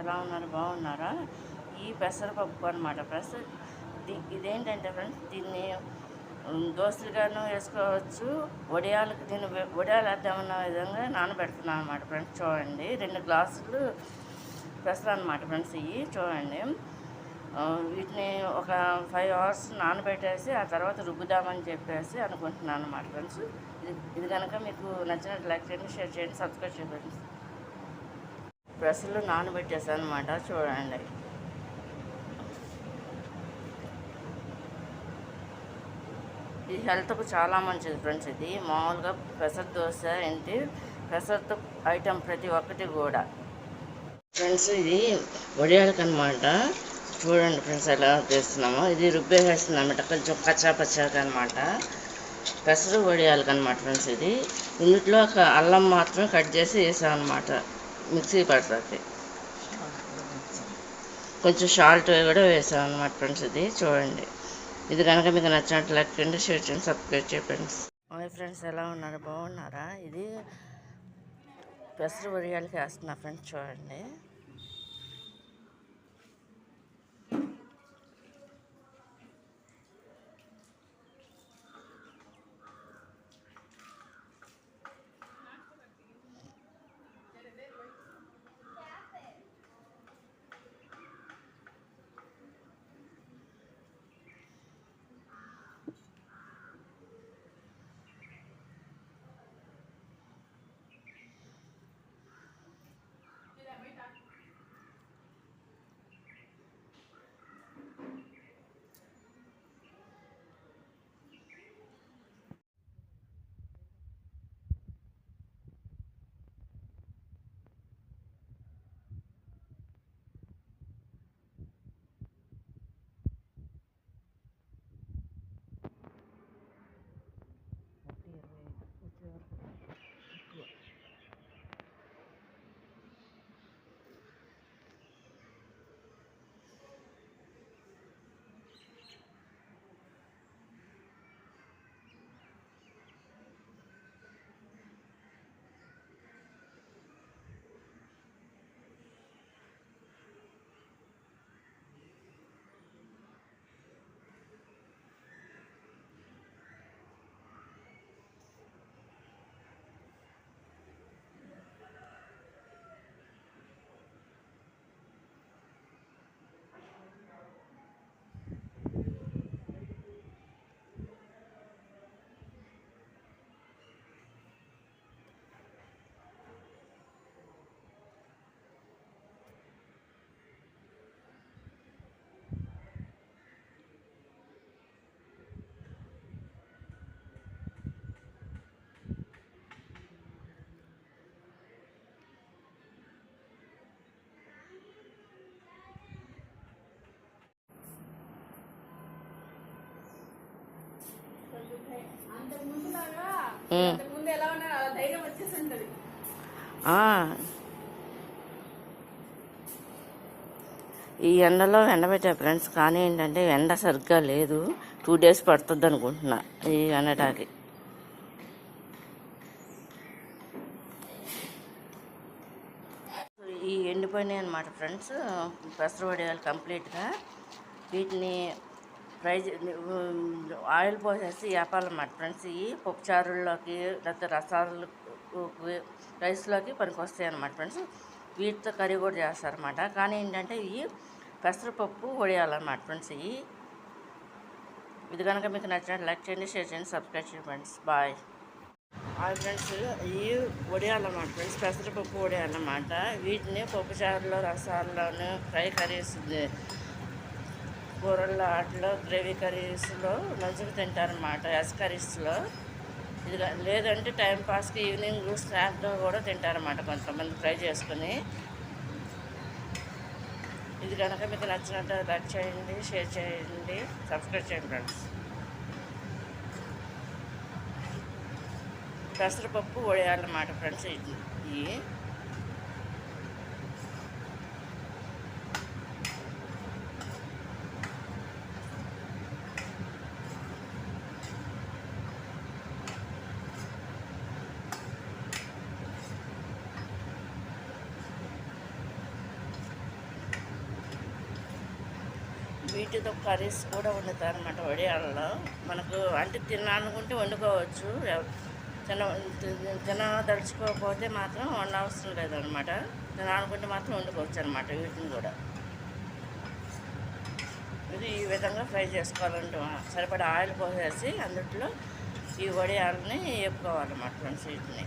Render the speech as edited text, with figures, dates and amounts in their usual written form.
ఎలా ఉన్నారు? బాగున్నారా? ఈ పెసరపప్పు అనమాట. ఇదేంటంటే ఫ్రెండ్స్, దీన్ని దోశలుగాను వేసుకోవచ్చు, వడియాలు వేద్దామన్న విధంగా నానబెడుతున్నాను అనమాట ఫ్రెండ్స్. చూడండి, 2 గ్లాసులు పెసలు అనమాట ఫ్రెండ్స్. ఇవి చూడండి, వీటిని ఒక 5 hours నానబెట్టేసి ఆ తర్వాత రుబ్బుదామని చెప్పేసి అనుకుంటున్నాను అనమాట ఫ్రెండ్స్. ఇది కనుక మీకు నచ్చినట్టు లైక్ చేయండి, షేర్ చేయండి, సబ్స్క్రైబ్ చేయండి. పెసలు నానబెట్టేసాను అనమాట. చూడండి, ఇది హెల్త్కు చాలా మంచిది ఫ్రెండ్స్. ఇది మామూలుగా పెసర దోశ ఏంటి, పెసరతో ఐటెం ప్రతి ఒక్కటి కూడా ఫ్రెండ్స్. ఇది వడియాలకు అనమాట. చూడండి ఫ్రెండ్స్, ఎలా చేస్తున్నామో. ఇది రుబ్బేసేస్తుంది అనమాట, కొంచెం కచ్చా పచ్చాక అనమాట. పెసరు వడియాలకు అనమాట ఫ్రెండ్స్. ఇది ఇందులో ఒక అల్లం మాత్రం కట్ చేసి వేసాం అనమాట, మిక్సీ పడతాకి. కొంచెం సాల్ట్ కూడా వేసాం అనమాట ఫ్రెండ్స్. ఇది చూడండి, ఇది కనుక మీకు నచ్చినట్టు లైక్ చేయండి, షేర్ చేయండి, సబ్స్క్రైబ్ చేయండి ఫ్రెండ్స్. హాయ్ ఫ్రెండ్స్, ఎలా ఉన్నారు? బాగున్నారా? ఇది పెసరు వడియాలకి వేస్తున్నా ఫ్రెండ్స్. చూడండి, ఈ ఎండలో ఎండబెట్టా ఫ్రెండ్స్. కానీ ఏంటంటే ఎండ సరిగ్గా లేదు, 2 days పడుతుంది అనుకుంటున్నా ఈ ఎండటాకి. ఈ ఎండిపోయినాయి అనమాట ఫ్రెండ్స్ పెసర వడియాలు కంప్లీట్గా. వీటిని ఆయిల్ పోసేసి వేపాలన్నమాట ఫ్రెండ్స్. ఇవి పప్పుచారుల్లోకి లేకపోతే రసాలు, రైస్లోకి పనికొస్తాయి అన్నమాట ఫ్రెండ్స్. వీటితో కర్రీ కూడా చేస్తారన్నమాట. కానీ ఏంటంటే ఇవి పెసరపప్పు వడియాలన్నమాట ఫ్రెండ్స్. ఇది కనుక మీకు నచ్చినట్టు లైక్ చేయండి, షేర్ చేయండి, సబ్స్క్రైబ్ చేయండి ఫ్రెండ్స్. బాయ్. హాయ్ ఫ్రెండ్స్, ఇవి వడియాలన్నమాట ఫ్రెండ్స్, పెసరపప్పు వడియాలన్నమాట. వీటిని పప్పుచారులో, రసాల్లోనూ, ఫ్రై కర్రీస్, కూరల్లో, వాటిలో, గ్రేవీ కర్రీస్లో మంచిగా తింటారనమాట, ఎస్ కర్రీస్లో. ఇది లేదంటే టైంపాస్కి ఈవినింగ్ స్నాక్గా కూడా తింటారన్నమాట కొంతమంది ఫ్రై చేసుకుని. ఇది కనుక మీకు నచ్చినట్టు లైక్ చేయండి, షేర్ చేయండి, సబ్స్క్రైబ్ చేయండి ఫ్రెండ్స్. పెసరపప్పు వడియాలన్నమాట ఫ్రెండ్స్. ఇవి వీటితో కర్రీస్ కూడా వండుతారు అన్నమాట వడియాలలో. మనకు అంటే తినాలనుకుంటే వండుకోవచ్చు, తిన తినదలుచుకోకపోతే మాత్రం వండవసరం లేదనమాట. తినాలనుకుంటే మాత్రం వండుకోవచ్చు అనమాట వీటిని కూడా. ఇది ఈ విధంగా ఫ్రై చేసుకోవాలంటే సరిపడా ఆయిల్ పోసేసి అందులో ఈ వడియాలని వేపుకోవాలన్నమాట ఫ్రెండ్స్ వీటిని.